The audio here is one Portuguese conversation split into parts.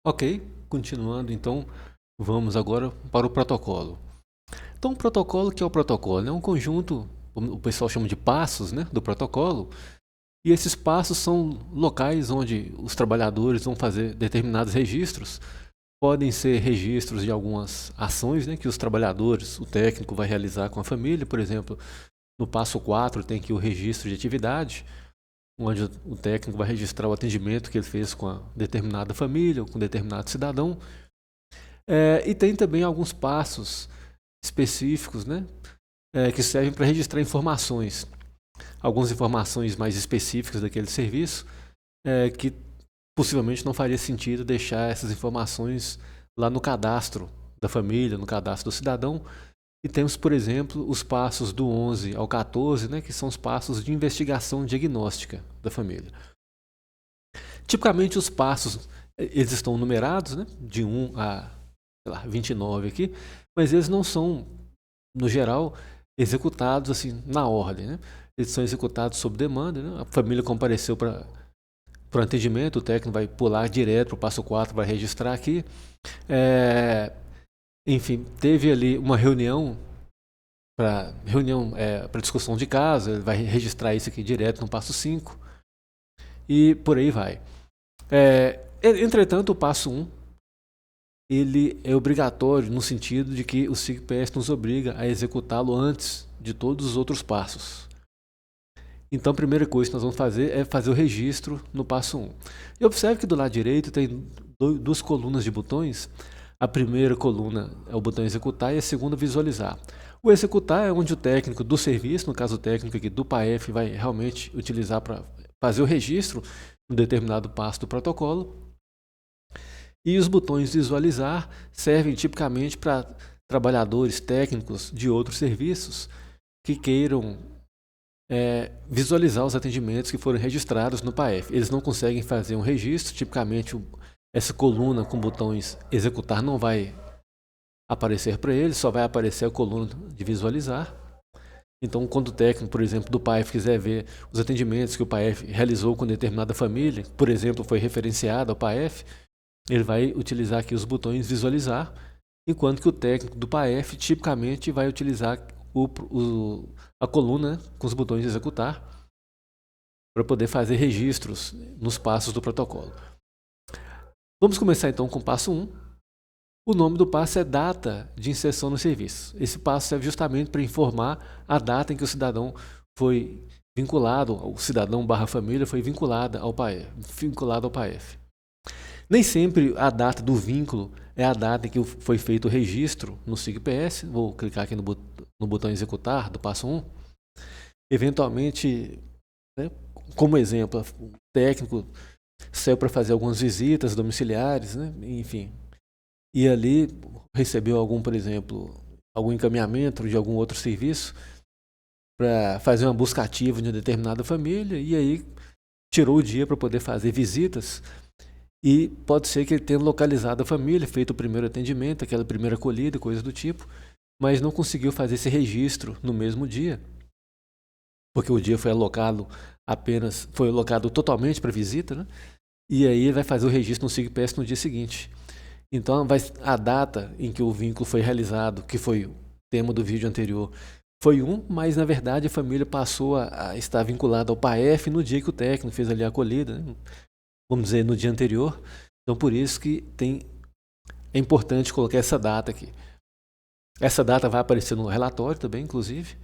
Ok, continuando, então vamos agora para o protocolo. Então, o protocolo, que é o protocolo? É um conjunto, o pessoal chama de passos, né, do protocolo, e esses passos são locais onde os trabalhadores vão fazer determinados registros. Podem ser registros de algumas ações, né, que os trabalhadores, o técnico vai realizar com a família. Por exemplo, no passo 4 tem aqui o registro de atividade, onde o técnico vai registrar o atendimento que ele fez com a determinada família ou com determinado cidadão. E tem também alguns passos específicos, né, que servem para registrar informações. Algumas informações mais específicas daquele serviço, que possivelmente não faria sentido deixar essas informações lá no cadastro da família, no cadastro do cidadão. E temos, por exemplo, os passos do 11 ao 14, né, que são os passos de investigação diagnóstica da família. Tipicamente, os passos eles estão numerados, né, de 1 a 29 aqui, mas eles não são, no geral, executados assim na ordem, né? Eles são executados sob demanda, né? A família compareceu para o atendimento, o técnico vai pular direto para o passo 4, vai registrar aqui. Enfim, teve ali uma para discussão de caso, ele vai registrar isso aqui direto no passo 5 e por aí vai. Entretanto, o passo 1 ele é obrigatório no sentido de que o SIGPS nos obriga a executá-lo antes de todos os outros passos. Então, a primeira coisa que nós vamos fazer é fazer o registro no passo 1. E observe que do lado direito tem duas colunas de botões. A primeira coluna é o botão executar e a segunda visualizar. O executar é onde o técnico do serviço, no caso o técnico aqui do PAEF, vai realmente utilizar para fazer o registro em um determinado passo do protocolo. E os botões visualizar servem tipicamente para trabalhadores técnicos de outros serviços que queiram visualizar os atendimentos que foram registrados no PAEF. Eles não conseguem fazer um registro, tipicamente essa coluna com botões executar não vai aparecer para eles, só vai aparecer a coluna de visualizar. Então, quando o técnico, por exemplo, do PAEF quiser ver os atendimentos que o PAEF realizou com determinada família, por exemplo, foi referenciado ao PAEF, ele vai utilizar aqui os botões visualizar, enquanto que o técnico do PAEF tipicamente vai utilizar a coluna com os botões de executar para poder fazer registros nos passos do protocolo. Vamos começar então com o passo 1. O nome do passo é data de inserção no serviço. Esse passo serve justamente para informar a data em que o cidadão foi vinculado, o cidadão/família foi vinculado ao PAEF. Nem sempre a data do vínculo é a data em que foi feito o registro no SIGPS. Vou clicar aqui no botão executar do passo 1. Eventualmente, né, como exemplo, o técnico saiu para fazer algumas visitas domiciliares, né, enfim, e ali recebeu por exemplo, algum encaminhamento de algum outro serviço para fazer uma busca ativa de uma determinada família, e aí tirou o dia para poder fazer visitas. E pode ser que ele tenha localizado a família, feito o primeiro atendimento, aquela primeira acolhida, coisa do tipo, mas não conseguiu fazer esse registro no mesmo dia, porque o dia foi alocado totalmente para visita, né? E aí ele vai fazer o registro no SIGPS no dia seguinte. Então, a data em que o vínculo foi realizado, que foi o tema do vídeo anterior, foi mas na verdade a família passou a estar vinculada ao PAEF no dia que o técnico fez ali a acolhida, né? Vamos dizer, no dia anterior. Então, por isso que é importante colocar essa data aqui. Essa data vai aparecer no relatório também, inclusive.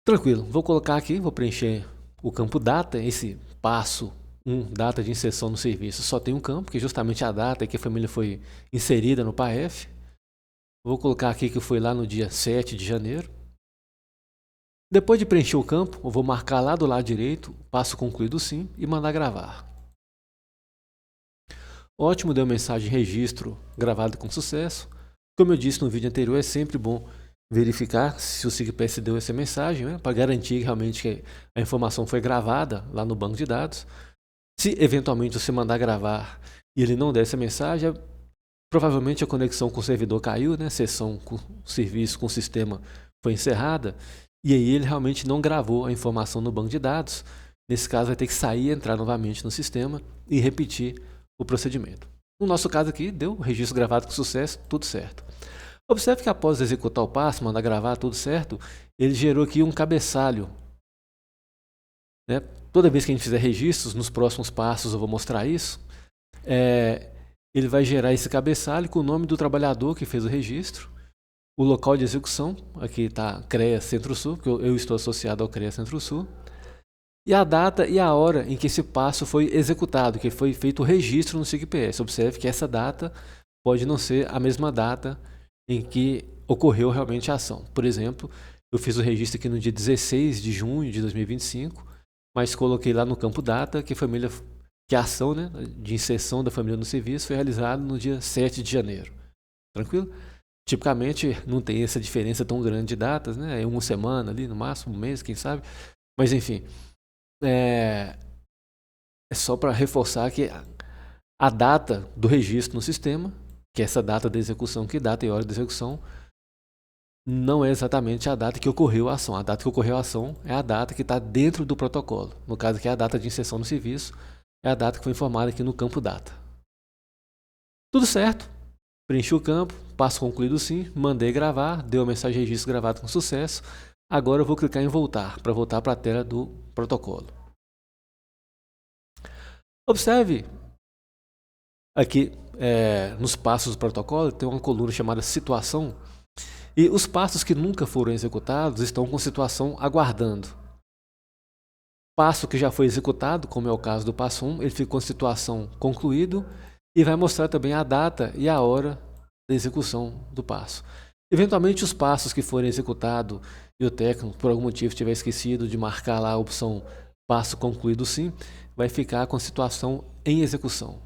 Tranquilo, vou colocar aqui, vou preencher o campo data, esse passo 1, data de inserção no serviço. Só tem um campo, que é justamente a data que a família foi inserida no PAEF. Vou colocar aqui que foi lá no dia 7 de janeiro. Depois de preencher o campo, eu vou marcar lá do lado direito, passo concluído sim, e mandar gravar. Ótimo, deu mensagem de registro gravado com sucesso. Como eu disse no vídeo anterior, é sempre bom verificar se o SIGPS deu essa mensagem, né, para garantir realmente que a informação foi gravada lá no banco de dados. Se eventualmente você mandar gravar e ele não der essa mensagem, provavelmente a conexão com o servidor caiu, né, a sessão com o serviço com o sistema foi encerrada, e aí ele realmente não gravou a informação no banco de dados. Nesse caso, vai ter que sair e entrar novamente no sistema e repetir o procedimento. No nosso caso aqui, deu registro gravado com sucesso, tudo certo. Observe que após executar o passo, mandar gravar, tudo certo, ele gerou aqui um cabeçalho. Né? Toda vez que a gente fizer registros, nos próximos passos eu vou mostrar isso, ele vai gerar esse cabeçalho com o nome do trabalhador que fez o registro, o local de execução, aqui está CREA Centro-Sul, que eu estou associado ao CREA Centro-Sul, e a data e a hora em que esse passo foi executado, que foi feito o registro no SIGPS. Observe que essa data pode não ser a mesma data em que ocorreu realmente a ação. Por exemplo, eu fiz o registro aqui no dia 16 de junho de 2025, mas coloquei lá no campo data que a ação, né, de inserção da família no serviço foi realizada no dia 7 de janeiro. Tranquilo? Tipicamente não tem essa diferença tão grande de datas, né? É uma semana ali, no máximo um mês, quem sabe. Mas enfim, é só para reforçar que a data do registro no sistema, que é essa data da execução, que data e hora da execução, não é exatamente a data que ocorreu a ação. A data que ocorreu a ação é a data que está dentro do protocolo. No caso aqui, a data de inserção no serviço é a data que foi informada aqui no campo data. Tudo certo. Preenchi o campo, passo concluído sim, mandei gravar, deu a mensagem de registro gravado com sucesso. Agora eu vou clicar em voltar, para voltar para a tela do protocolo. Observe aqui nos passos do protocolo, tem uma coluna chamada situação, e os passos que nunca foram executados estão com situação aguardando. Passo que já foi executado, como é o caso do passo 1, ele fica com situação concluído e vai mostrar também a data e a hora da execução do passo. Eventualmente, os passos que forem executados e o técnico, por algum motivo, tiver esquecido de marcar lá a opção passo concluído sim, vai ficar com a situação em execução.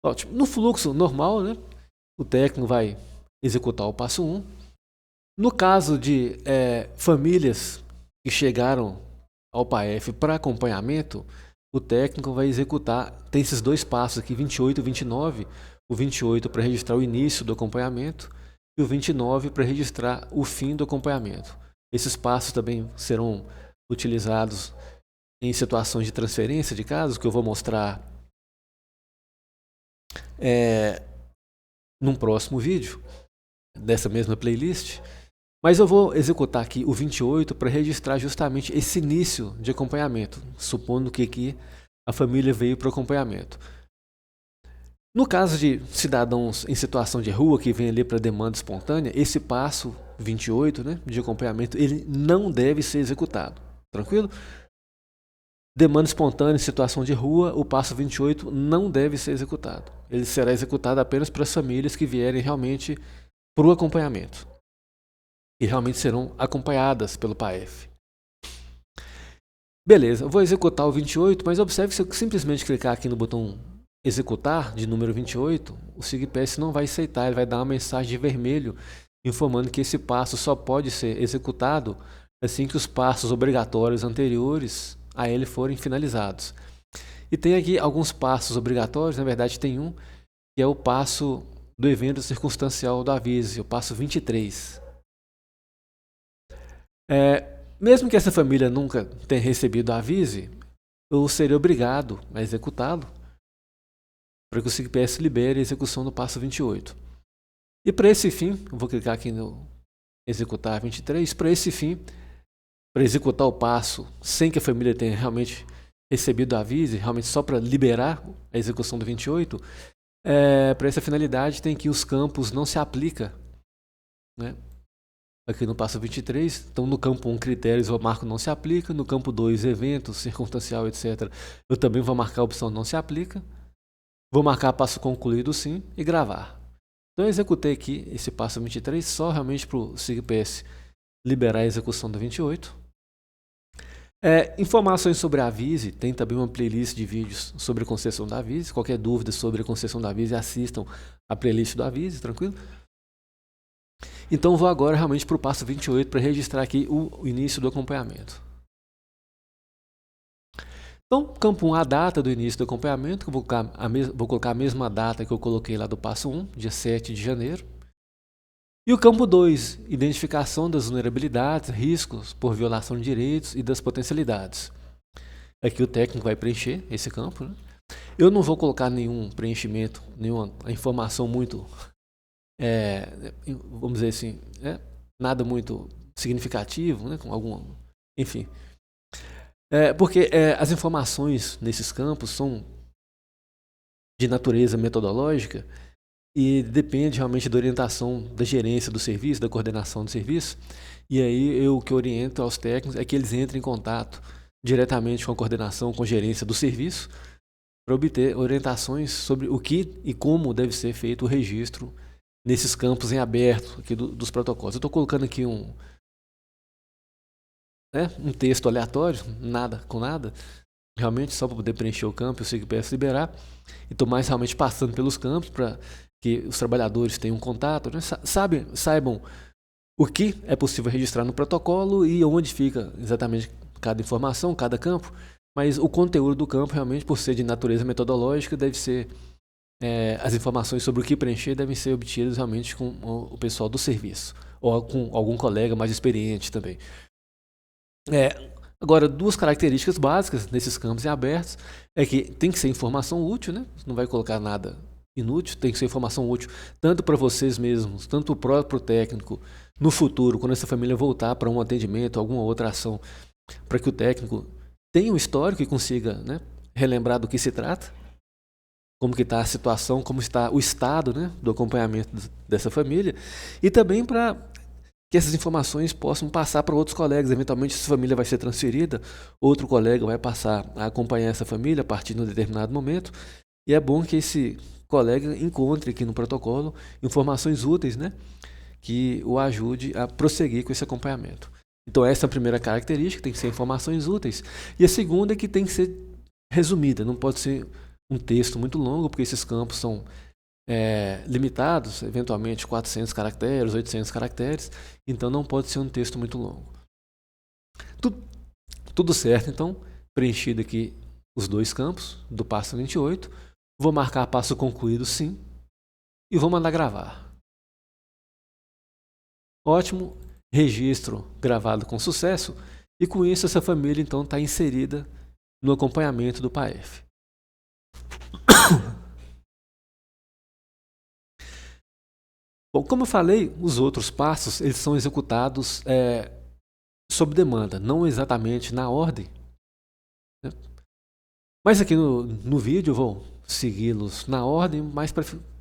Ótimo. No fluxo normal, né, o técnico vai executar o passo 1. No caso de famílias que chegaram ao PAEF para acompanhamento, o técnico vai executar, tem esses dois passos aqui, 28 e 29, o 28 para registrar o início do acompanhamento e o 29 para registrar o fim do acompanhamento. Esses passos também serão utilizados em situações de transferência de casos, que eu vou mostrar num próximo vídeo dessa mesma playlist. Mas eu vou executar aqui o 28 para registrar justamente esse início de acompanhamento, supondo que aqui a família veio para o acompanhamento. No caso de cidadãos em situação de rua que vem ali para demanda espontânea, esse passo 28, né, de acompanhamento, ele não deve ser executado. Tranquilo? Demanda espontânea em situação de rua, o passo 28 não deve ser executado. Ele será executado apenas para as famílias que vierem realmente para o acompanhamento. E realmente serão acompanhadas pelo PAEF. Beleza, eu vou executar o 28, mas observe que se eu simplesmente clicar aqui no botão executar, de número 28, o SIGPS não vai aceitar, ele vai dar uma mensagem de vermelho informando que esse passo só pode ser executado assim que os passos obrigatórios anteriores a ele forem finalizados. E tem aqui alguns passos obrigatórios, na verdade tem um, que é o passo do evento circunstancial do aviso, o passo 23. Mesmo que essa família nunca tenha recebido aviso, eu seria obrigado a executá-lo para que o SIGPS libere a execução do passo 28. E para esse fim, eu vou clicar aqui no executar 23, para esse fim, para executar o passo sem que a família tenha realmente recebido aviso, realmente só para liberar a execução do 28, para essa finalidade tem que os campos não se aplica, né? Aqui no passo 23, então no campo 1 critérios eu marco não se aplica, no campo 2 eventos, circunstancial, etc. Eu também vou marcar a opção não se aplica, vou marcar passo concluído sim e gravar. Então eu executei aqui esse passo 23 só realmente para o SIGPS liberar a execução do 28. Informações sobre a Avise, tem também uma playlist de vídeos sobre a concessão da Avise. Qualquer dúvida sobre a concessão da Avise, assistam a playlist do Avise, tranquilo? Então vou agora realmente para o passo 28 para registrar aqui o início do acompanhamento. Então, campo 1, a data do início do acompanhamento, que eu vou colocar a mesma data que eu coloquei lá do passo 1, dia 7 de janeiro. E o campo 2, identificação das vulnerabilidades, riscos por violação de direitos e das potencialidades. Aqui o técnico vai preencher esse campo, né? Eu não vou colocar nenhum preenchimento, nenhuma informação muito, vamos dizer assim, nada muito significativo, né? Com algum, enfim. Porque as informações nesses campos são de natureza metodológica e depende realmente da orientação da gerência do serviço, da coordenação do serviço. E aí o que eu oriento aos técnicos é que eles entrem em contato diretamente com a coordenação, com a gerência do serviço, para obter orientações sobre o que e como deve ser feito o registro nesses campos em aberto aqui dos protocolos. Eu estou colocando aqui um texto aleatório, nada com nada, realmente só para poder preencher o campo, eu sei que peço liberar, e estou mais realmente passando pelos campos para que os trabalhadores tenham contato, né? Saibam o que é possível registrar no protocolo e onde fica exatamente cada informação, cada campo, mas o conteúdo do campo realmente, por ser de natureza metodológica, deve ser, as informações sobre o que preencher devem ser obtidas realmente com o pessoal do serviço, ou com algum colega mais experiente também. Agora, duas características básicas nesses campos em abertos é que tem que ser informação útil, né? Não vai colocar nada inútil, tem que ser informação útil tanto para vocês mesmos, tanto para o próprio técnico, no futuro, quando essa família voltar para um atendimento, alguma outra ação, para que o técnico tenha um histórico e consiga, né, relembrar do que se trata, como que está a situação, como está o estado, né, do acompanhamento dessa família, e também para que essas informações possam passar para outros colegas. Eventualmente, essa família vai ser transferida, outro colega vai passar a acompanhar essa família a partir de um determinado momento, e é bom que esse colega encontre aqui no protocolo informações úteis, né, que o ajude a prosseguir com esse acompanhamento. Então essa é a primeira característica, tem que ser informações úteis. E a segunda é que tem que ser resumida, não pode ser um texto muito longo, porque esses campos são limitados, eventualmente 400 caracteres, 800 caracteres, então não pode ser um texto muito longo. Tudo certo, então, preenchido aqui os dois campos do passo 28, vou marcar passo concluído sim, e vou mandar gravar. Ótimo, registro gravado com sucesso, e com isso essa família então está inserida no acompanhamento do PAEF. Bom, como eu falei, os outros passos eles são executados sob demanda, não exatamente na ordem, né? Mas aqui no vídeo eu vou segui-los na ordem, mas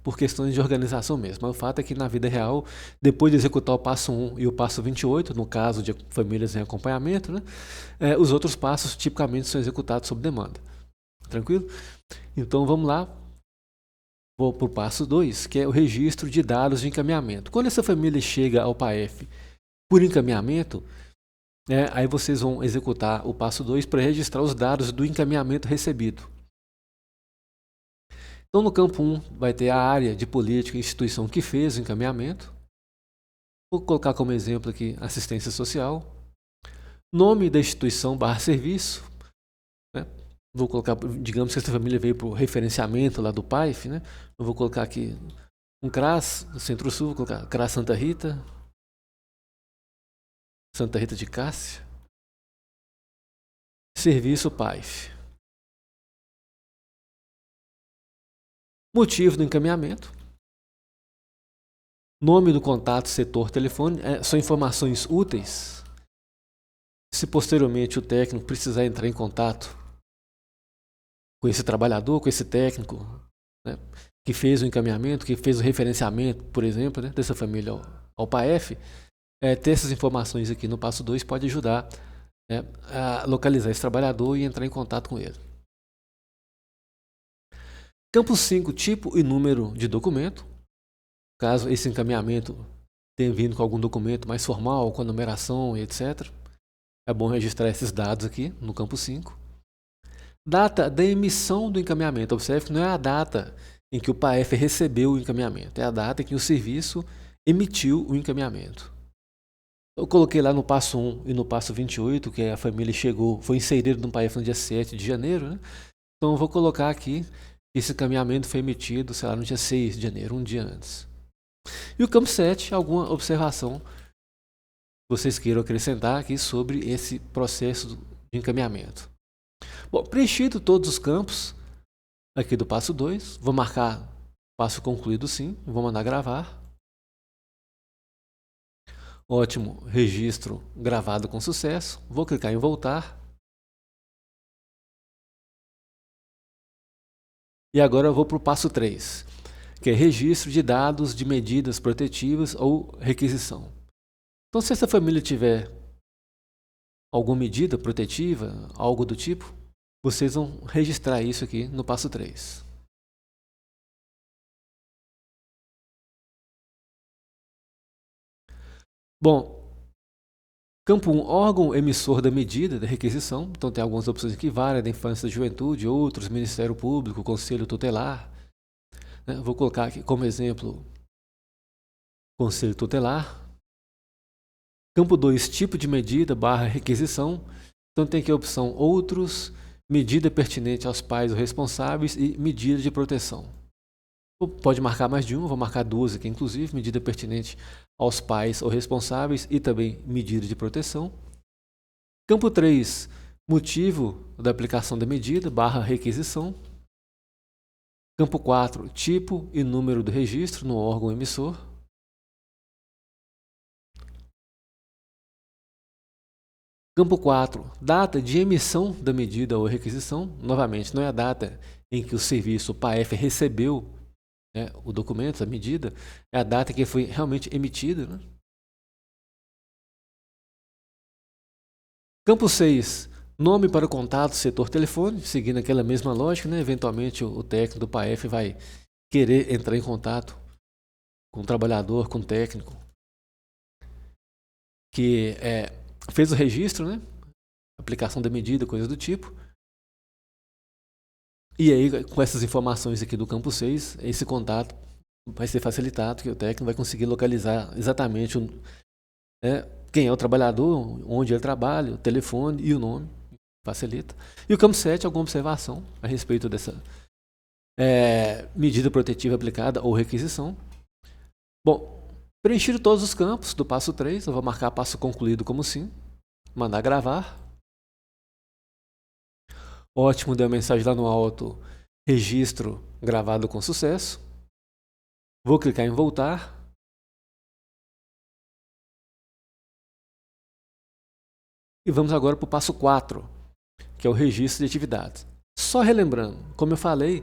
por questões de organização mesmo. Mas o fato é que na vida real, depois de executar o passo 1 e o passo 28, no caso de famílias em acompanhamento, né, os outros passos tipicamente são executados sob demanda. Tranquilo? Então vamos lá. Vou para o passo 2, que é o registro de dados de encaminhamento. Quando essa família chega ao PAEF por encaminhamento, aí vocês vão executar o passo 2 para registrar os dados do encaminhamento recebido. Então, no campo 1, vai ter a área de política e instituição que fez o encaminhamento. Vou colocar como exemplo aqui assistência social. Nome da instituição / serviço. Né? Vou colocar, digamos que essa família veio para o referenciamento lá do PAEF, né? Eu vou colocar aqui um CRAS, Centro-Sul, vou colocar CRAS Santa Rita. Santa Rita de Cássia. Serviço PAEF. Motivo do encaminhamento. Nome do contato, setor, telefone, são informações úteis. Se posteriormente o técnico precisar entrar em contato com esse trabalhador, com esse técnico, né, que fez o encaminhamento, que fez o referenciamento, por exemplo, né, dessa família ao PAEF, ter essas informações aqui no passo 2 pode ajudar, né, a localizar esse trabalhador e entrar em contato com ele. Campo 5, tipo e número de documento. Caso esse encaminhamento tenha vindo com algum documento mais formal, com a numeração e etc. É bom registrar esses dados aqui no campo 5. Data da emissão do encaminhamento. Observe que não é a data em que o PAEF recebeu o encaminhamento, é a data em que o serviço emitiu o encaminhamento. Eu coloquei lá no passo 1 e no passo 28, que a família chegou, foi inserida no PAEF no dia 7 de janeiro, né? Então eu vou colocar aqui que esse encaminhamento foi emitido, sei lá, no dia 6 de janeiro, um dia antes. E o campo 7, alguma observação que vocês queiram acrescentar aqui sobre esse processo de encaminhamento. Bom, preenchido todos os campos aqui do passo 2, vou marcar passo concluído sim, vou mandar gravar. Ótimo, registro gravado com sucesso. Vou clicar em voltar. E agora eu vou para o passo 3, que é registro de dados de medidas protetivas ou requisição. Então, se essa família tiver alguma medida protetiva, algo do tipo, vocês vão registrar isso aqui no passo 3. Bom, campo 1, órgão emissor da medida da requisição. Então tem algumas opções aqui, Vara da Infância e da Juventude, outros, Ministério Público, Conselho Tutelar. Vou colocar aqui como exemplo Conselho Tutelar. Campo 2, tipo de medida / requisição. Então tem aqui a opção outros, medida pertinente aos pais ou responsáveis e medida de proteção. Pode marcar mais de um, vou marcar duas aqui inclusive, medida pertinente aos pais ou responsáveis e também medida de proteção. Campo 3, motivo da aplicação da medida / requisição. Campo 4, tipo e número do registro no órgão emissor. Campo 4, data de emissão da medida ou requisição. Novamente, não é a data em que o serviço, o PAEF, recebeu o documento, a medida, é a data que foi realmente emitida. Campo 6, nome para o contato, setor telefone, seguindo aquela mesma lógica, eventualmente o técnico do PAEF vai querer entrar em contato com o trabalhador, com o técnico, que fez o registro, aplicação da medida, coisa do tipo. E aí, com essas informações aqui do campo 6, esse contato vai ser facilitado, que o técnico vai conseguir localizar exatamente quem é o trabalhador, onde ele trabalha, o telefone e o nome. Facilita. E o campo 7, alguma observação a respeito dessa medida protetiva aplicada ou requisição. Bom, preenchido todos os campos do passo 3, eu vou marcar passo concluído como sim, mandar gravar. Ótimo, deu a mensagem lá no alto, registro gravado com sucesso. Vou clicar em voltar. E vamos agora para o passo 4, que é o registro de atividades. Só relembrando, como eu falei,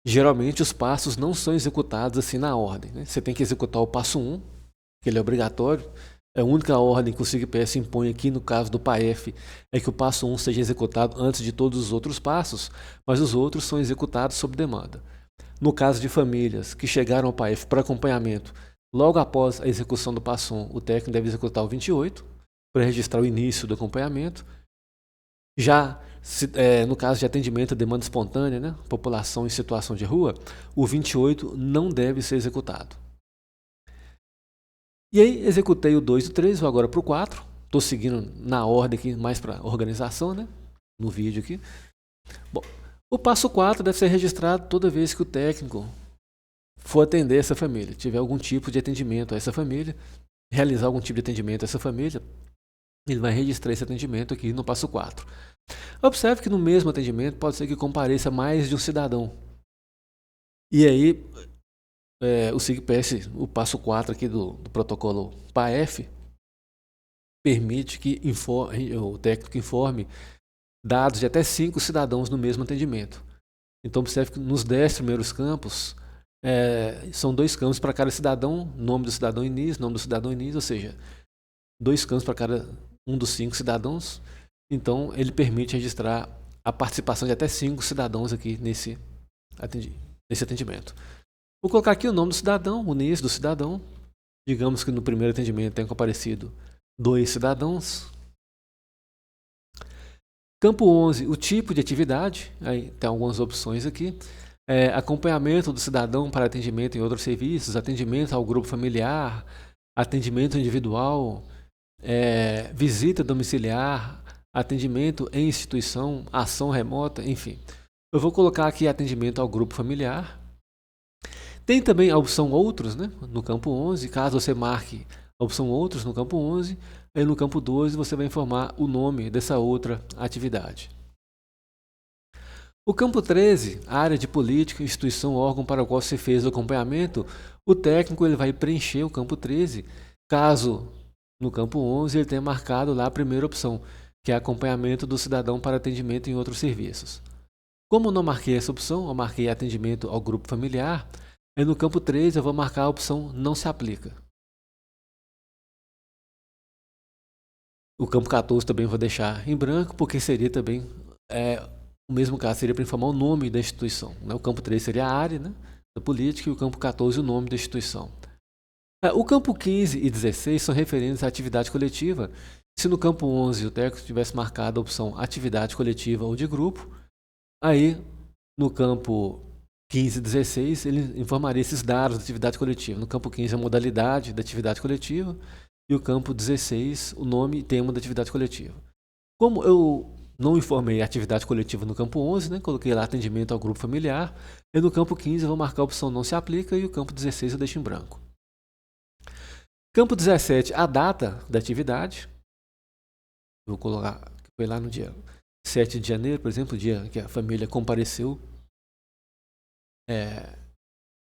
geralmente os passos não são executados assim na ordem. Você tem que executar o passo 1, que ele é obrigatório. A única ordem que o SIGPS impõe aqui, no caso do PAEF, é que o passo 1 seja executado antes de todos os outros passos, mas os outros são executados sob demanda. No caso de famílias que chegaram ao PAEF para acompanhamento, logo após a execução do passo 1, o técnico deve executar o 28, para registrar o início do acompanhamento. Já no caso de atendimento à demanda espontânea, população em situação de rua, o 28 não deve ser executado. E aí, executei o 2 e o 3, vou agora para o 4. Estou seguindo na ordem aqui, mais para organização, no vídeo aqui. Bom, o passo 4 deve ser registrado toda vez que o técnico for atender essa família, tiver algum tipo de atendimento a essa família, realizar algum tipo de atendimento a essa família, ele vai registrar esse atendimento aqui no passo 4. Observe que no mesmo atendimento pode ser que compareça mais de um cidadão. E aí, o SIGPS, o passo 4 aqui do protocolo PAEF, permite que o técnico informe dados de até 5 cidadãos no mesmo atendimento. Então, observe que nos 10 primeiros campos, são 2 campos para cada cidadão, nome do cidadão início, ou seja, 2 campos para cada um dos 5 cidadãos. Então, ele permite registrar a participação de até 5 cidadãos aqui nesse atendimento. Vou colocar aqui o nome do cidadão, o NIS do cidadão. Digamos que no primeiro atendimento tenham comparecido 2 cidadãos. Campo 11, o tipo de atividade. Aí tem algumas opções aqui. Acompanhamento do cidadão para atendimento em outros serviços, atendimento ao grupo familiar, atendimento individual, visita domiciliar, atendimento em instituição, ação remota, enfim. Eu vou colocar aqui atendimento ao grupo familiar. Tem também a opção outros, no campo 11. Caso você marque a opção outros no campo 11, Aí no campo 12 você vai informar o nome dessa outra atividade. O campo 13, área de política, instituição, órgão para o qual se fez o acompanhamento, o técnico ele vai preencher o campo 13, caso no campo 11 ele tenha marcado lá a primeira opção, que é acompanhamento do cidadão para atendimento em outros serviços. Como eu não marquei essa opção, eu marquei atendimento ao grupo familiar, aí no campo 13 eu vou marcar a opção não se aplica. O campo 14 também vou deixar em branco, porque seria também o mesmo caso, seria para informar o nome da instituição. Né? O campo 13 seria a área, né, da política, e o campo 14 o nome da instituição. O campo 15 e 16 são referentes à atividade coletiva. Se no campo 11 o técnico tivesse marcado a opção atividade coletiva ou de grupo, aí no campo 15 e 16 ele informaria esses dados da atividade coletiva. No campo 15 a modalidade da atividade coletiva e o campo 16 o nome e tema da atividade coletiva. Como eu não informei a atividade coletiva no campo 11, né, coloquei lá atendimento ao grupo familiar, e no campo 15 eu vou marcar a opção não se aplica e o campo 16 eu deixo em branco. Campo 17, a data da atividade. Vou colocar, foi lá no dia 7 de janeiro, por exemplo, o dia que a família compareceu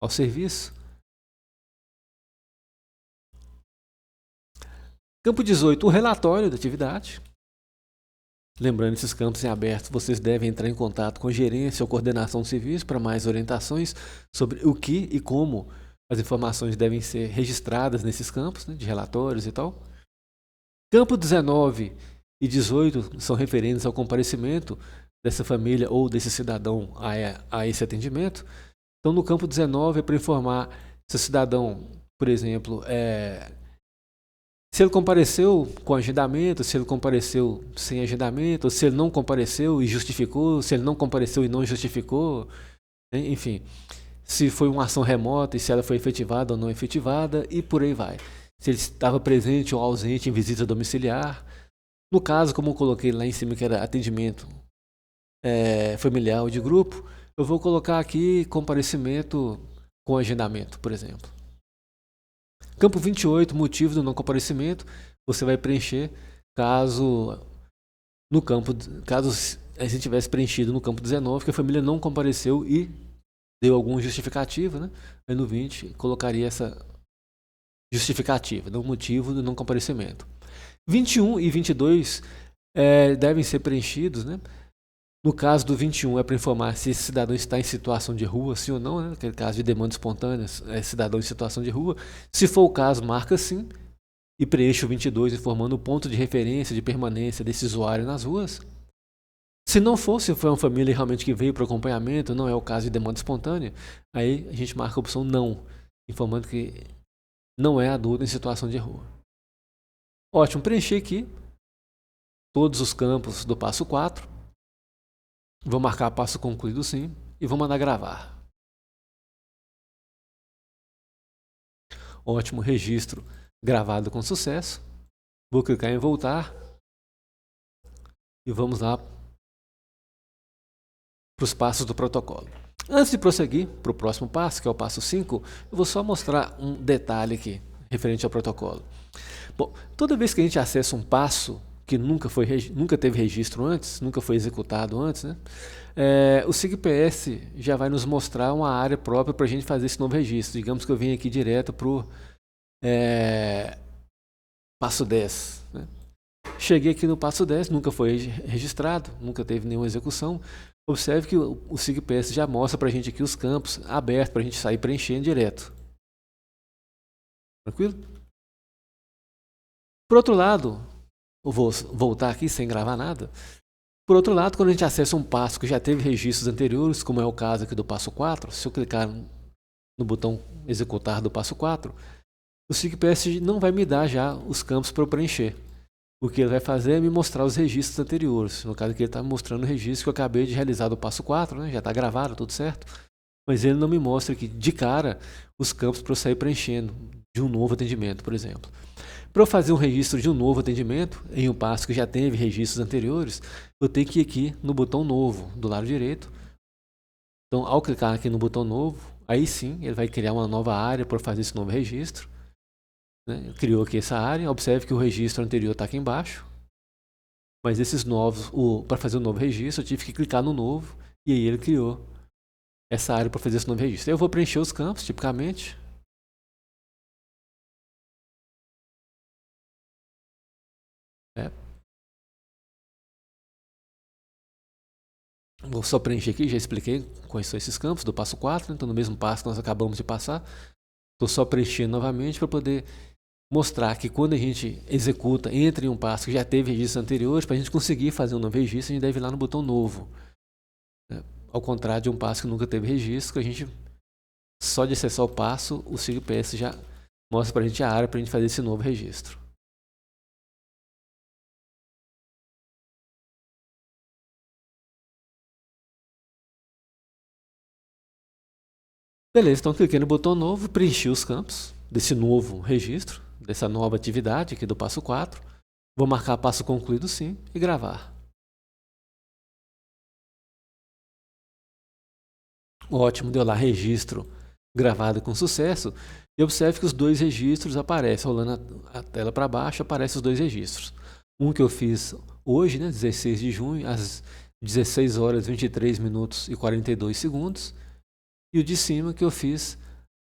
ao serviço. Campo 18, o relatório da atividade. Lembrando, esses campos em aberto, vocês devem entrar em contato com a gerência ou coordenação do serviço para mais orientações sobre o que e como as informações devem ser registradas nesses campos, né, de relatórios e tal. Campo 19 e 18 são referentes ao comparecimento dessa família ou desse cidadão a esse atendimento. Então, no campo 19 é para informar se o cidadão, por exemplo, se ele compareceu com agendamento, se ele compareceu sem agendamento, se ele não compareceu e justificou, se ele não compareceu e não justificou, enfim, se foi uma ação remota e se ela foi efetivada ou não efetivada e por aí vai. Se ele estava presente ou ausente em visita domiciliar. No caso, como eu coloquei lá em cima que era atendimento familiar ou de grupo, eu vou colocar aqui comparecimento com agendamento, por exemplo. Campo 28, motivo do não comparecimento, você vai preencher caso a gente tivesse preenchido no campo 19 que a família não compareceu e deu algum justificativo, né? Aí no 20 colocaria essa justificativa, no motivo do não comparecimento. 21 e 22 devem ser preenchidos, né? No caso do 21 é para informar se esse cidadão está em situação de rua, sim ou não, né? Naquele caso de demanda espontânea, cidadão em situação de rua. Se for o caso, marca sim e preenche o 22 informando o ponto de referência de permanência desse usuário nas ruas. Se não for, se foi uma família realmente que veio para acompanhamento, não é o caso de demanda espontânea, aí a gente marca a opção não, informando que não é adulto em situação de rua. Ótimo, preenchi aqui todos os campos do passo 4. Vou marcar passo concluído sim e vou mandar gravar. Ótimo, registro gravado com sucesso. Vou clicar em voltar e vamos lá para os passos do protocolo. Antes de prosseguir para o próximo passo, que é o passo 5, eu vou só mostrar um detalhe aqui referente ao protocolo. Bom, toda vez que a gente acessa um passo que nunca teve registro antes, nunca foi executado antes, né? O SIGPS já vai nos mostrar uma área própria para a gente fazer esse novo registro. Digamos que eu venho aqui direto para o passo 10. Né? Cheguei aqui no passo 10, nunca foi registrado, nunca teve nenhuma execução. Observe que o SIGPS já mostra para a gente aqui os campos abertos para a gente sair preenchendo direto. Tranquilo? Por outro lado, eu vou voltar aqui sem gravar nada. Por outro lado, quando a gente acessa um passo que já teve registros anteriores, como é o caso aqui do passo 4, se eu clicar no botão executar do passo 4, o SIGPS não vai me dar já os campos para eu preencher. O que ele vai fazer é me mostrar os registros anteriores. No caso aqui ele está me mostrando o registro que eu acabei de realizar do passo 4, né? Já está gravado, tudo certo. Mas ele não me mostra aqui de cara os campos para eu sair preenchendo de um novo atendimento, por exemplo. Para eu fazer um registro de um novo atendimento, em um passo que já teve registros anteriores, eu tenho que ir aqui no botão novo, do lado direito. Então, ao clicar aqui no botão novo, aí sim, ele vai criar uma nova área para fazer esse novo registro. né? Criou aqui essa área. Observe que o registro anterior está aqui embaixo. Mas esses novos, para fazer o novo registro, eu tive que clicar no novo. E aí ele criou essa área para fazer esse novo registro. Eu vou preencher os campos, tipicamente. Vou só preencher aqui, já expliquei quais são esses campos do passo 4, então no mesmo passo que nós acabamos de passar. Estou só preenchendo novamente para poder mostrar que quando a gente executa entre um passo que já teve registros anteriores, para a gente conseguir fazer um novo registro, a gente deve ir lá no botão novo. Ao contrário de um passo que nunca teve registro, que a gente, só de acessar o passo, o SIGPS já mostra para a gente a área para a gente fazer esse novo registro. Beleza, então cliquei no botão novo, preenchi os campos desse novo registro, dessa nova atividade aqui do passo 4. Vou marcar passo concluído sim e gravar. Ótimo, deu lá registro gravado com sucesso. E observe que os dois registros aparecem, rolando a tela para baixo, aparecem os dois registros. Um que eu fiz hoje, né, 16 de junho, às 16 horas 23 minutos e 42 segundos. E o de cima que eu fiz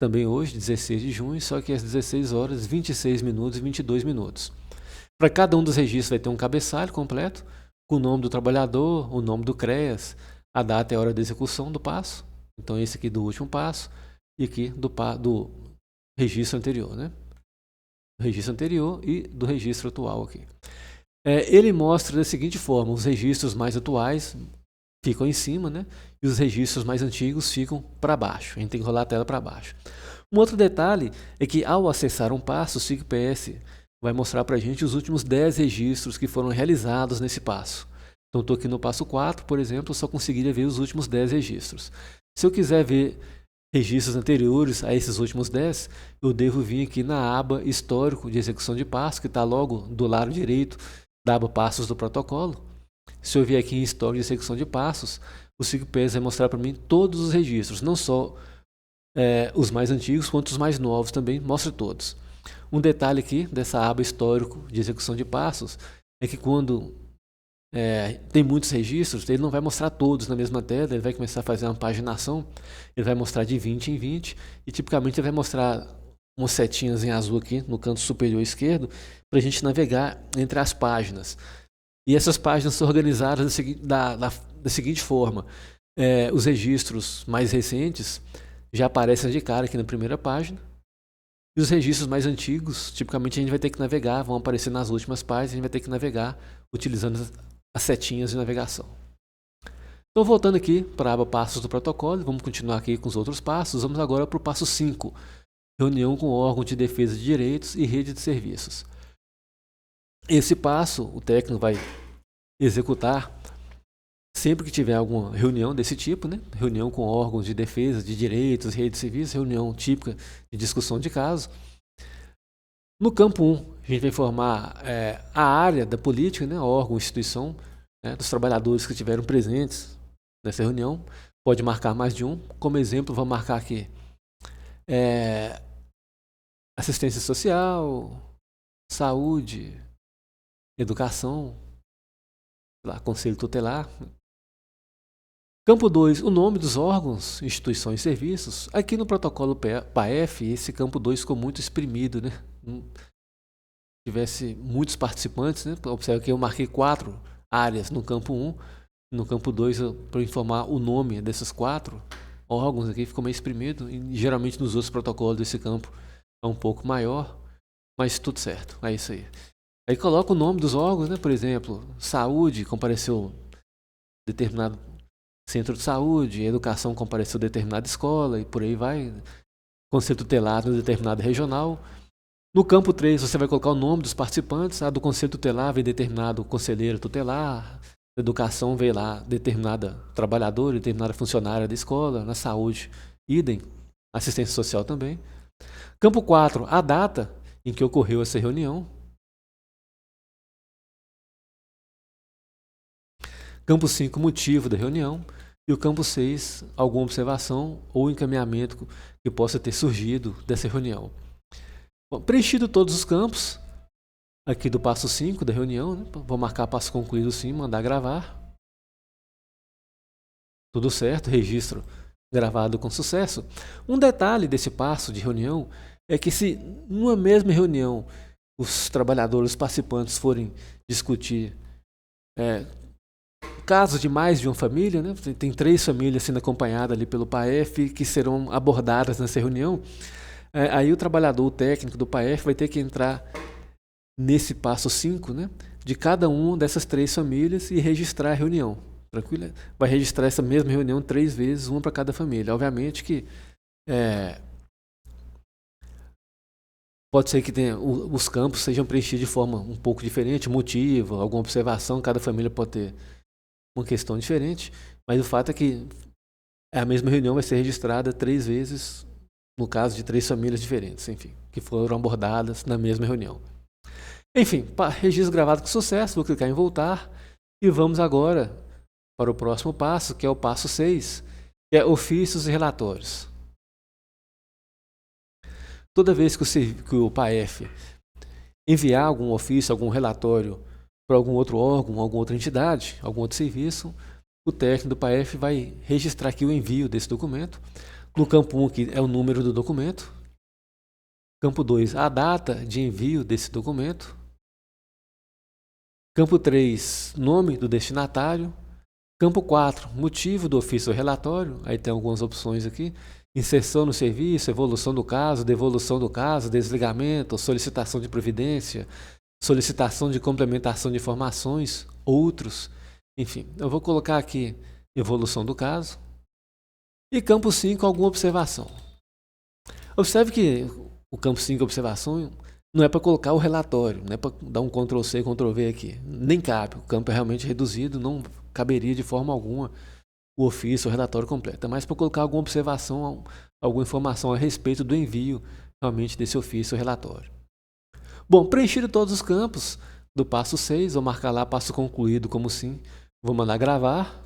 também hoje, 16 de junho, só que às 16 horas 26 minutos e 22 minutos. Para cada um dos registros vai ter um cabeçalho completo, com o nome do trabalhador, o nome do CREAS, a data e a hora de execução do passo. Então esse aqui do último passo e aqui do registro anterior, né? Do registro anterior e do registro atual aqui. Ele mostra da seguinte forma: os registros mais atuais ficam em cima, né? E os registros mais antigos ficam para baixo. A gente tem que rolar a tela para baixo. Um outro detalhe é que ao acessar um passo, o SIGPS vai mostrar para a gente os últimos 10 registros que foram realizados nesse passo. Então estou aqui no passo 4, por exemplo, eu só conseguiria ver os últimos 10 registros. Se eu quiser ver registros anteriores a esses últimos 10, eu devo vir aqui na aba Histórico de Execução de Passo, que está logo do lado direito da aba Passos do protocolo. Se eu vier aqui em Histórico de Execução de Passos, o SIGPS vai mostrar para mim todos os registros, não só os mais antigos, quanto os mais novos também, mostra todos. Um detalhe aqui dessa aba Histórico de Execução de Passos é que quando tem muitos registros, ele não vai mostrar todos na mesma tela, ele vai começar a fazer uma paginação, ele vai mostrar de 20 em 20 e tipicamente ele vai mostrar umas setinhas em azul aqui no canto superior esquerdo para a gente navegar entre as páginas. E essas páginas são organizadas da seguinte forma: os registros mais recentes já aparecem de cara aqui na primeira página, e os registros mais antigos, tipicamente a gente vai ter que navegar, vão aparecer nas últimas páginas, a gente vai ter que navegar utilizando as setinhas de navegação. Então, voltando aqui para a aba Passos do protocolo, vamos continuar aqui com os outros passos. Vamos agora para o passo 5, reunião com órgão de defesa de direitos e rede de serviços. Esse passo, o técnico vai executar sempre que tiver alguma reunião desse tipo, né? Reunião com órgãos de defesa de direitos, rede de serviços, reunião típica de discussão de caso. No campo 1, a gente vai informar a área da política, né? Órgão, instituição, né? Dos trabalhadores que estiveram presentes nessa reunião. Pode marcar mais de um. Como exemplo, vou marcar aqui assistência social, saúde, educação, conselho tutelar. Campo 2, o nome dos órgãos, instituições e serviços. Aqui no protocolo PAEF, esse campo 2 ficou muito exprimido, né? Tivesse muitos participantes, né? Observe que eu marquei 4 áreas no campo 1. No campo 2, para informar o nome desses 4 órgãos aqui, ficou meio exprimido. E geralmente nos outros protocolos desse campo é um pouco maior, mas tudo certo, é isso aí. Aí coloca o nome dos órgãos, né? Por exemplo, saúde, compareceu determinado centro de saúde, educação, compareceu determinada escola e por aí vai. Conselho tutelar de determinada regional. No campo 3, você vai colocar o nome dos participantes. Do conselho tutelar vem determinado conselheiro tutelar. Na educação vem lá determinada trabalhadora, determinada funcionária da escola. Na saúde, idem. Assistência social também. Campo 4, a data em que ocorreu essa reunião. Campo 5, motivo da reunião. E o campo 6, alguma observação ou encaminhamento que possa ter surgido dessa reunião. Bom, preenchido todos os campos aqui do passo 5 da reunião, né? Vou marcar passo concluído sim, mandar gravar. Tudo certo, registro gravado com sucesso. Um detalhe desse passo de reunião é que se numa mesma reunião os trabalhadores os participantes forem discutir casos de mais de uma família, né? Tem 3 famílias sendo acompanhadas ali pelo PAEF que serão abordadas nessa reunião. Aí o trabalhador, o técnico do PAEF vai ter que entrar nesse passo 5, né, de cada uma dessas 3 famílias e registrar a reunião. Tranquilo? Vai registrar essa mesma reunião 3 vezes, uma para cada família. Obviamente que pode ser que os campos sejam preenchidos de forma um pouco diferente, motivo, alguma observação, cada família pode ter uma questão diferente, mas o fato é que a mesma reunião vai ser registrada 3 vezes, no caso de 3 famílias diferentes, enfim, que foram abordadas na mesma reunião. Enfim, registro gravado com sucesso, vou clicar em voltar e vamos agora para o próximo passo, que é o passo 6, que é ofícios e relatórios. Toda vez que o PAEF enviar algum ofício, algum relatório para algum outro órgão, alguma outra entidade, algum outro serviço, o técnico do PAEF vai registrar aqui o envio desse documento. No campo 1 aqui é o número do documento. Campo 2, a data de envio desse documento. Campo 3, nome do destinatário. Campo 4, motivo do ofício ou relatório. Aí tem algumas opções aqui. Inserção no serviço, evolução do caso, devolução do caso, desligamento, solicitação de providência, solicitação de complementação de informações, outros. Enfim, eu vou colocar aqui evolução do caso. E campo 5, alguma observação. Observe que o campo 5, observação, não é para colocar o relatório, não é para dar um Ctrl+C, Ctrl+V aqui. Nem cabe, o campo é realmente reduzido, não caberia de forma alguma o ofício, o relatório completo. É mais para colocar alguma observação, alguma informação a respeito do envio realmente desse ofício ou relatório. Bom, preenchido todos os campos do passo 6, vou marcar lá passo concluído como sim, vou mandar gravar.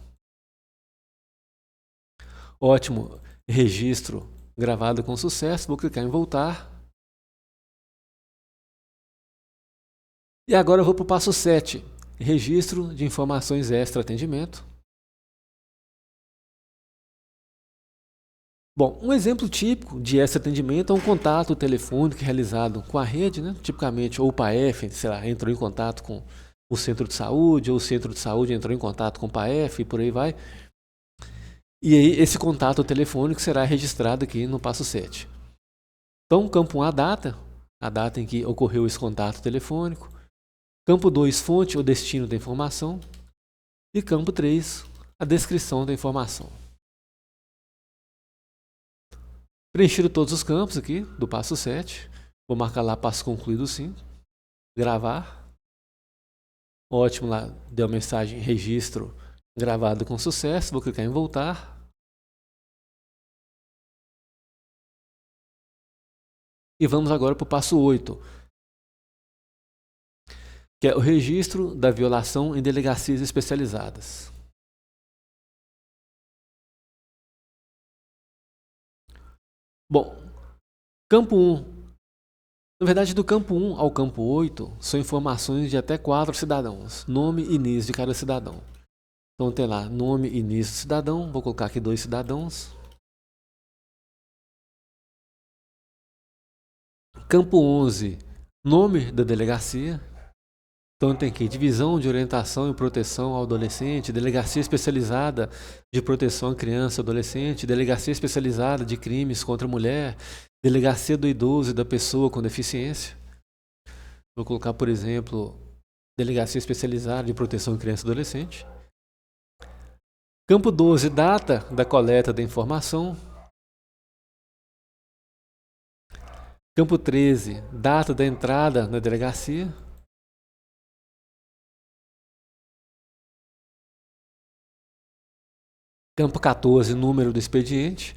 Ótimo, registro gravado com sucesso, vou clicar em voltar. E agora eu vou para o passo 7, registro de informações extra-atendimento. Bom, um exemplo típico de extra-atendimento é um contato telefônico realizado com a rede, né? Tipicamente, ou o PAEF, sei lá, entrou em contato com o centro de saúde, ou o centro de saúde entrou em contato com o PAEF, e por aí vai. E aí, esse contato telefônico será registrado aqui no passo 7. Então, campo 1, a data em que ocorreu esse contato telefônico. Campo 2, fonte ou destino da informação. E campo 3, a descrição da informação. Preenchido todos os campos aqui do passo 7. Vou marcar lá passo concluído sim. Gravar. Ótimo, lá deu a mensagem registro gravado com sucesso. Vou clicar em voltar. E vamos agora para o passo 8, que é o registro da violação em delegacias especializadas. Bom, campo 1. Na verdade, do campo 1 ao campo 8, são informações de até 4 cidadãos. Nome e NIS de cada cidadão. Então tem lá nome e NIS do cidadão. Vou colocar aqui 2 cidadãos. Campo 11, nome da delegacia. Então tem aqui divisão de orientação e proteção ao adolescente, delegacia especializada de proteção à criança e adolescente, delegacia especializada de crimes contra a mulher, delegacia do idoso e da pessoa com deficiência. Vou colocar, por exemplo, delegacia especializada de proteção à criança e adolescente. Campo 12, data da coleta da informação. Campo 13, data da entrada na delegacia. Campo 14, número do expediente.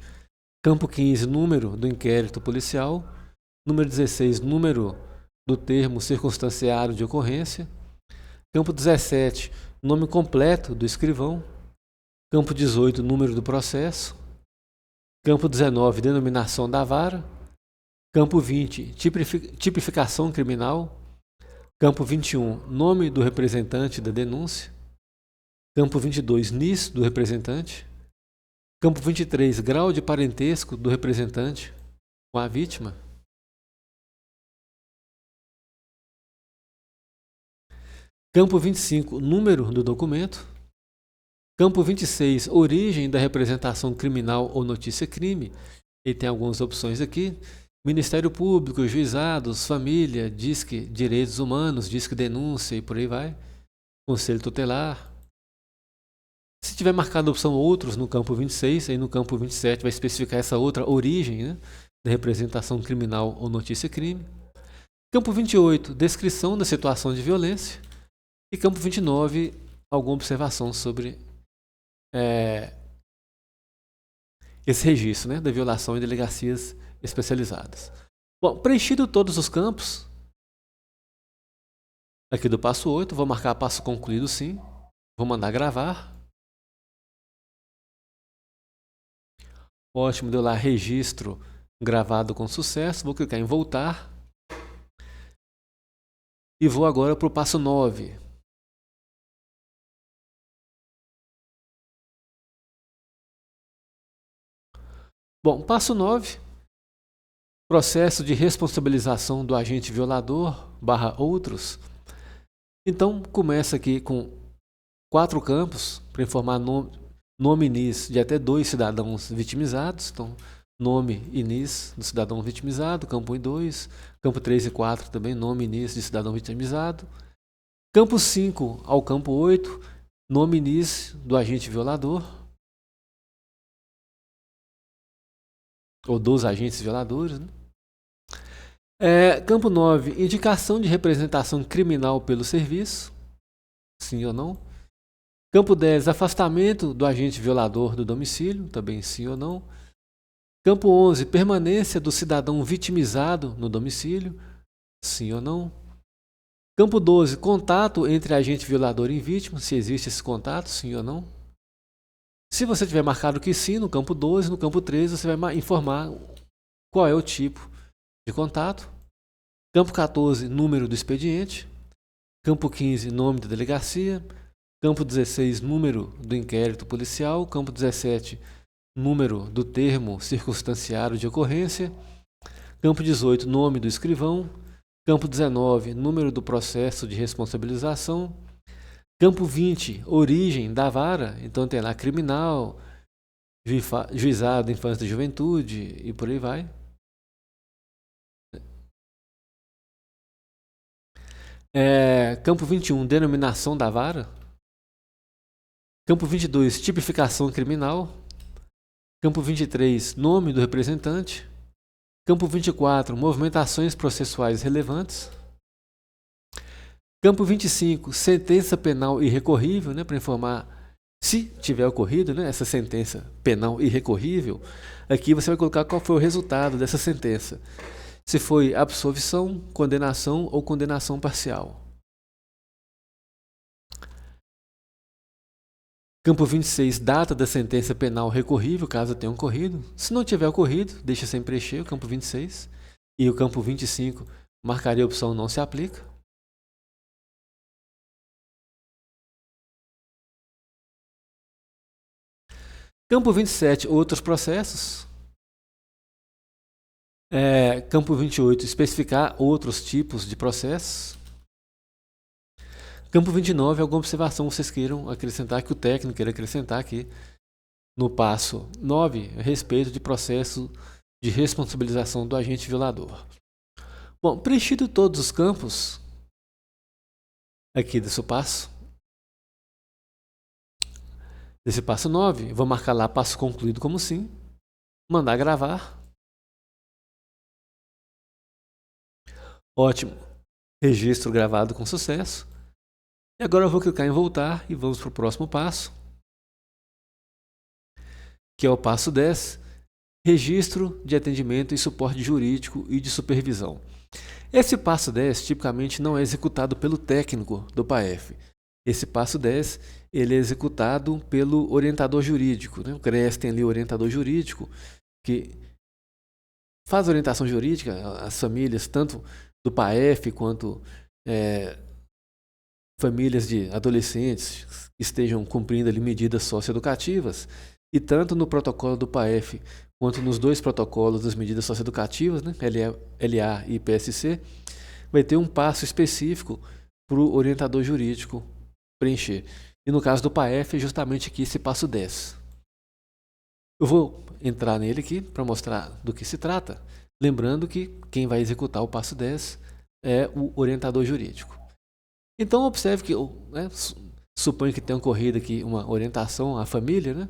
Campo 15, número do inquérito policial. Número 16, número do termo circunstanciado de ocorrência. Campo 17, nome completo do escrivão. Campo 18, número do processo. Campo 19, denominação da vara. Campo 20, tipificação criminal. Campo 21, nome do representante da denúncia. Campo 22, NIS do representante. Campo 23, grau de parentesco do representante com a vítima. Campo 25, número do documento. Campo 26, origem da representação criminal ou notícia-crime. E tem algumas opções aqui. Ministério Público, juizados, família, DISC Direitos Humanos, DISC Denúncia e por aí vai. Conselho Tutelar. Se tiver marcado a opção outros no campo 26, aí no campo 27 vai especificar essa outra origem, né, da representação criminal ou notícia-crime. Campo 28, descrição da situação de violência. E campo 29, alguma observação sobre esse registro, né, da violação em delegacias especializadas. Bom, preenchido todos os campos, aqui do passo 8, vou marcar passo concluído sim, vou mandar gravar. Ótimo, deu lá registro gravado com sucesso, vou clicar em voltar. E vou agora para o passo 9. Bom, passo 9. Processo de responsabilização do agente violador / outros. Então, começa aqui com 4 campos para informar nome e NIS de até 2 cidadãos vitimizados. Então, nome e NIS do cidadão vitimizado, campo 1 e 2. Campo 3 e 4 também, nome e NIS de cidadão vitimizado. Campo 5 ao campo 8, nome e NIS do agente violador. Ou dos agentes violadores, né? Campo 9, indicação de representação criminal pelo serviço, sim ou não. Campo 10, afastamento do agente violador do domicílio, também sim ou não. Campo 11, permanência do cidadão vitimizado no domicílio, sim ou não. Campo 12, contato entre agente violador e vítima, se existe esse contato, sim ou não. Se você tiver marcado que sim, no campo 12, no campo 13, você vai informar qual é o tipo de contato. Campo 14, número do expediente. Campo 15, nome da delegacia. Campo 16, número do inquérito policial. Campo 17, número do termo circunstanciado de ocorrência. Campo 18, nome do escrivão. Campo 19, número do processo de responsabilização. Campo 20, origem da vara, então tem lá criminal, juizado, infância e juventude e por aí vai. Campo 21, denominação da vara. Campo 22, tipificação criminal. Campo 23, nome do representante. Campo 24, movimentações processuais relevantes. Campo 25, sentença penal irrecorrível, né, para informar se tiver ocorrido, né, essa sentença penal irrecorrível. Aqui você vai colocar qual foi o resultado dessa sentença. Se foi absolvição, condenação ou condenação parcial. Campo 26, data da sentença penal recorrível, caso tenha ocorrido. Se não tiver ocorrido, deixa sem preencher o campo 26. E o campo 25, marcaria a opção não se aplica. Campo 27, outros processos. Campo 28, especificar outros tipos de processos. Campo 29, alguma observação vocês queiram acrescentar, que o técnico queira acrescentar aqui no passo 9, a respeito de processo de responsabilização do agente violador. Bom, preenchido todos os campos aqui desse passo 9, vou marcar lá passo concluído como sim, mandar gravar. Ótimo, registro gravado com sucesso. E agora eu vou clicar em voltar e vamos para o próximo passo, que é o passo 10, registro de atendimento e suporte jurídico e de supervisão. Esse passo 10 tipicamente não é executado pelo técnico do PAEF. Esse passo 10 ele é executado pelo orientador jurídico, né? O CREAS tem ali o orientador jurídico que faz orientação jurídica, as famílias, tanto do PAEF quanto famílias de adolescentes que estejam cumprindo ali medidas socioeducativas, e tanto no protocolo do PAEF quanto nos dois protocolos das medidas socioeducativas, né, LA e PSC, vai ter um passo específico para o orientador jurídico preencher. E no caso do PAEF, é justamente aqui esse passo 10. Eu vou entrar nele aqui para mostrar do que se trata, lembrando que quem vai executar o passo 10 é o orientador jurídico. Então, observe que, suponho que tenha ocorrido aqui uma orientação à família, né?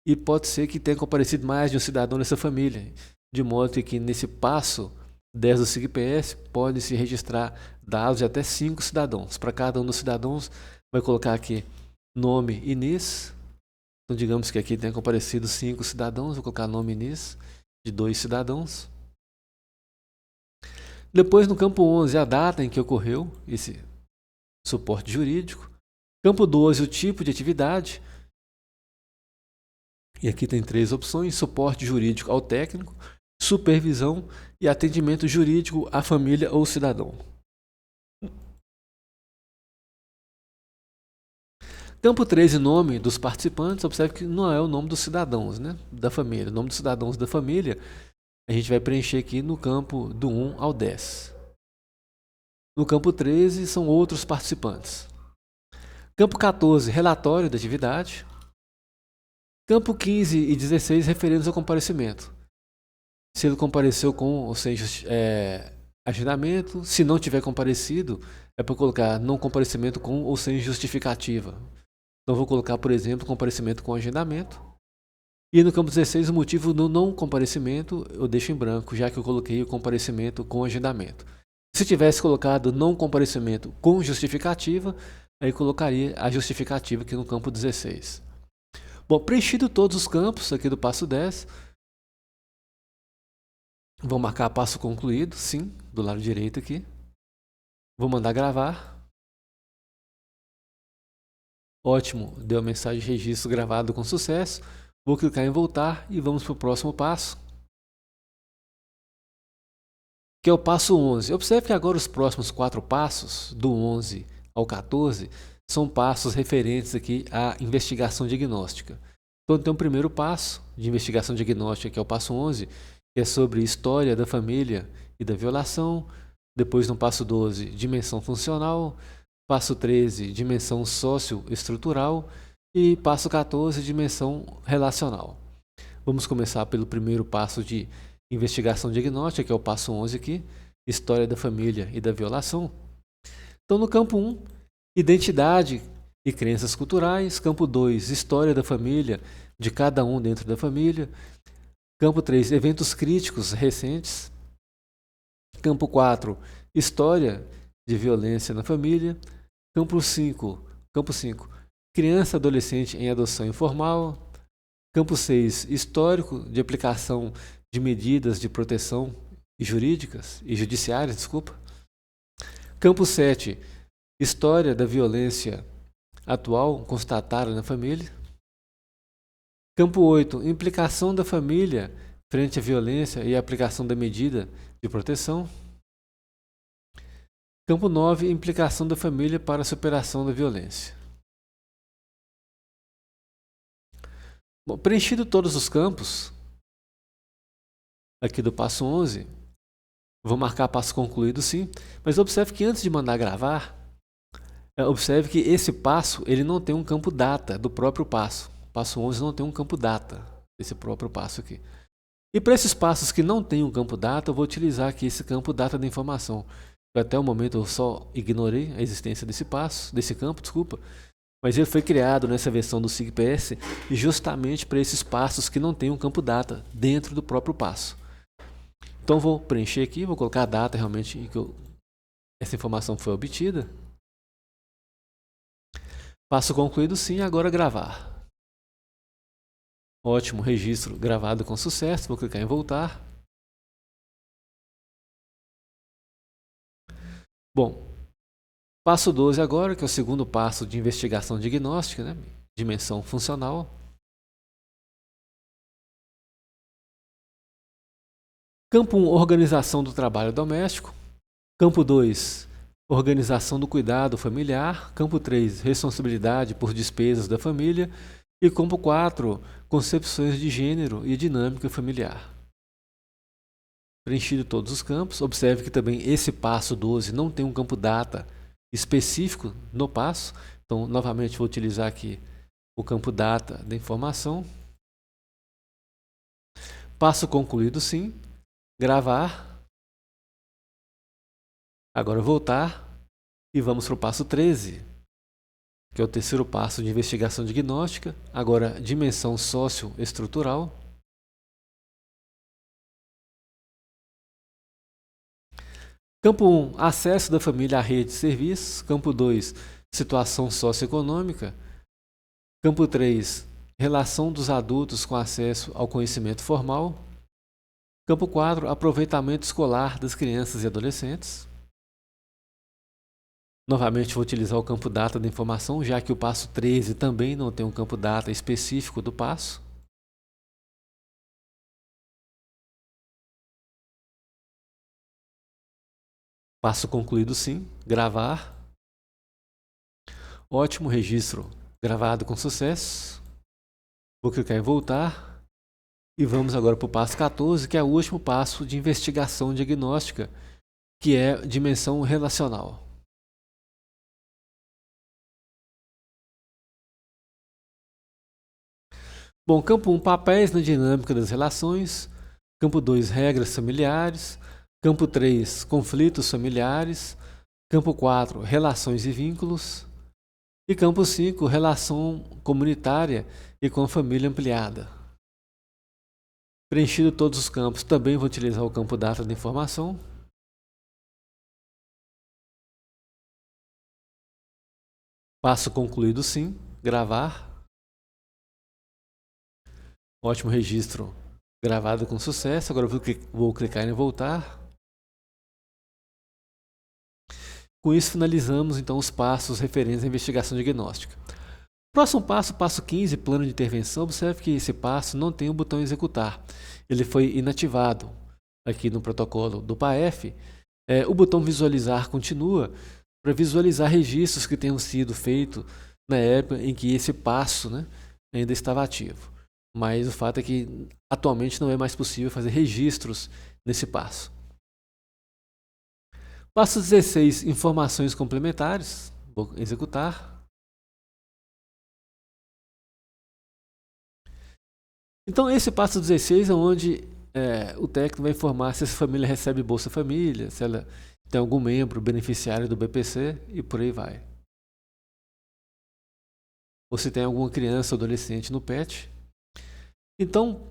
E pode ser que tenha comparecido mais de um cidadão nessa família, de modo que nesse passo 10 do SIG-PS pode se registrar dados de até 5 cidadãos. Para cada um dos cidadãos, vai colocar aqui nome e NIS. Então, digamos que aqui tenha comparecido 5 cidadãos, vou colocar nome e NIS de 2 cidadãos. Depois, no campo 11, a data em que ocorreu esse suporte jurídico. Campo 12, o tipo de atividade. E aqui tem 3 opções: suporte jurídico ao técnico, supervisão e atendimento jurídico à família ou cidadão. Campo 13, nome dos participantes. Observe que não é o nome dos cidadãos, né, da família. O nome dos cidadãos da família a gente vai preencher aqui no campo do 1 ao 10. No campo 13 são outros participantes. Campo 14, relatório da atividade. Campo 15 e 16, referidos ao comparecimento. Se ele compareceu com ou sem agendamento. Se não tiver comparecido, é para colocar não comparecimento com ou sem justificativa. Então, vou colocar, por exemplo, comparecimento com agendamento. E no campo 16, o motivo do não comparecimento, eu deixo em branco, já que eu coloquei o comparecimento com agendamento. Se tivesse colocado não comparecimento com justificativa, aí colocaria a justificativa aqui no campo 16. Bom, preenchido todos os campos aqui do passo 10, vou marcar passo concluído, sim, do lado direito aqui. Vou mandar gravar. Ótimo, deu a mensagem de registro gravado com sucesso. Vou clicar em voltar e vamos para o próximo passo, que é o passo 11. Observe que agora os próximos 4 passos, do 11 ao 14, são passos referentes aqui à investigação diagnóstica. Então, tem um primeiro passo de investigação diagnóstica, que é o passo 11, que é sobre história da família e da violação. Depois, no passo 12, dimensão funcional. Passo 13, dimensão socioestrutural. E passo 14, dimensão relacional. Vamos começar pelo primeiro passo de investigação diagnóstica, que é o passo 11 aqui, história da família e da violação. Então, no campo 1, identidade e crenças culturais. Campo 2, história da família, de cada um dentro da família. Campo 3, eventos críticos recentes. Campo 4, história de violência na família. Campo 5, criança e adolescente em adoção informal. Campo 6, histórico de aplicação de medidas de proteção judiciárias. Campo 7, história da violência atual constatada na família. Campo 8, implicação da família frente à violência e a aplicação da medida de proteção. Campo 9, implicação da família para a superação da violência. Bom, preenchido todos os campos aqui do passo 11, vou marcar passo concluído sim, mas observe que antes de mandar gravar, observe que esse passo ele não tem um campo data do próprio passo. O passo 11 não tem um campo data desse próprio passo aqui. E para esses passos que não tem um campo data, eu vou utilizar aqui esse campo data da informação. Até o momento eu só ignorei a existência desse campo, mas ele foi criado nessa versão do SIG-PS justamente para esses passos que não tem um campo data dentro do próprio passo. Então vou preencher aqui, vou colocar a data realmente em que essa informação foi obtida. Passo concluído sim, agora gravar. Ótimo, registro gravado com sucesso, vou clicar em voltar. Bom, passo 12 agora, que é o segundo passo de investigação diagnóstica, né? Dimensão funcional. Campo 1, organização do trabalho doméstico. Campo 2, organização do cuidado familiar. Campo 3, responsabilidade por despesas da família. E campo 4, concepções de gênero e dinâmica familiar. Preenchido todos os campos, observe que também esse passo 12 não tem um campo data específico no passo. Então, novamente, vou utilizar aqui o campo data da informação. Passo concluído, sim. Gravar. Agora voltar e vamos para o passo 13, que é o terceiro passo de investigação diagnóstica. Agora, dimensão socioestrutural. Campo 1, acesso da família à rede de serviços. Campo 2, situação socioeconômica. Campo 3, relação dos adultos com acesso ao conhecimento formal. Campo 4, aproveitamento escolar das crianças e adolescentes. Novamente vou utilizar o campo data da informação, já que o passo 13 também não tem um campo data específico do passo. Passo concluído, sim. Gravar. Ótimo, registro gravado com sucesso. Vou clicar em voltar. E vamos agora para o passo 14, que é o último passo de investigação diagnóstica, que é dimensão relacional. Bom, campo 1, papéis na dinâmica das relações. Campo 2, regras familiares. Campo 3, conflitos familiares. Campo 4, relações e vínculos. E campo 5, relação comunitária e com a família ampliada. Preenchido todos os campos, também vou utilizar o campo data da informação. Passo concluído, sim. Gravar. Ótimo, registro gravado com sucesso. Agora vou clicar em voltar. Com isso, finalizamos então os passos referentes à investigação diagnóstica. Próximo passo, passo 15, plano de intervenção. Observe que esse passo não tem o botão executar. Ele foi inativado aqui no protocolo do PAEF. O botão visualizar continua para visualizar registros que tenham sido feitos na época em que esse passo, ainda estava ativo. Mas o fato é que atualmente não é mais possível fazer registros nesse passo. Passo 16, informações complementares. Vou executar. Então, esse passo 16 é onde o técnico vai informar se essa família recebe Bolsa Família, se ela tem algum membro beneficiário do BPC e por aí vai. Ou se tem alguma criança ou adolescente no PET. Então,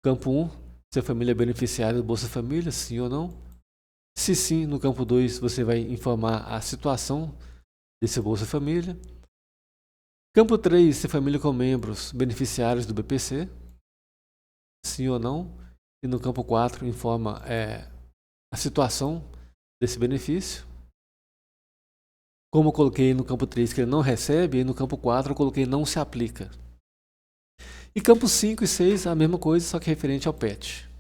campo 1, se a família é beneficiária do Bolsa Família, sim ou não. Se sim, no campo 2, você vai informar a situação desse Bolsa Família. Campo 3, se família com membros beneficiários do BPC, sim ou não. E no campo 4, informa a situação desse benefício. Como eu coloquei no campo 3 que ele não recebe, e no campo 4 eu coloquei não se aplica. E campos 5 e 6, a mesma coisa, só que referente ao PET.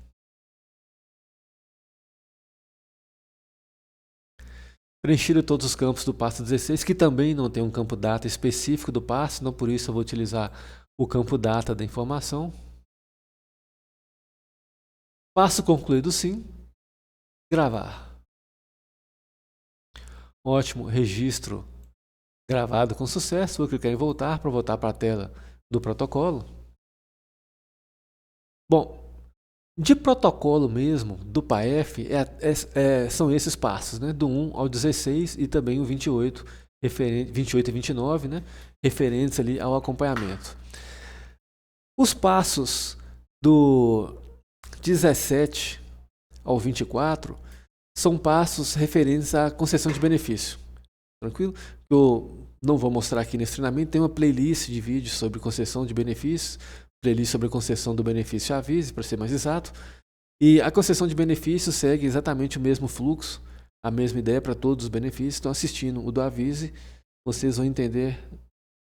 Preenchido todos os campos do passo 16, que também não tem um campo data específico do passo, então por isso eu vou utilizar o campo data da informação. Passo concluído, sim. Gravar. Ótimo, registro gravado com sucesso. Vou clicar em voltar para voltar para a tela do protocolo. Bom, de protocolo mesmo, do PAEF, são esses passos, do 1 ao 16 e também o 28, 28 e 29, referentes ali ao acompanhamento. Os passos do 17 ao 24 são passos referentes à concessão de benefício. Tranquilo? Eu não vou mostrar aqui nesse treinamento, tem uma playlist de vídeos sobre concessão de benefícios, playlist sobre concessão do benefício Avise, para ser mais exato. E a concessão de benefícios segue exatamente o mesmo fluxo, a mesma ideia para todos os benefícios. Estão assistindo o do Avise, vocês vão entender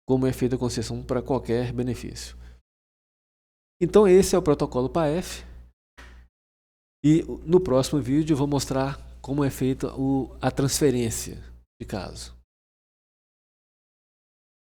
como é feita a concessão para qualquer benefício. Então esse é o protocolo PAEF. E no próximo vídeo eu vou mostrar como é feita a transferência de caso.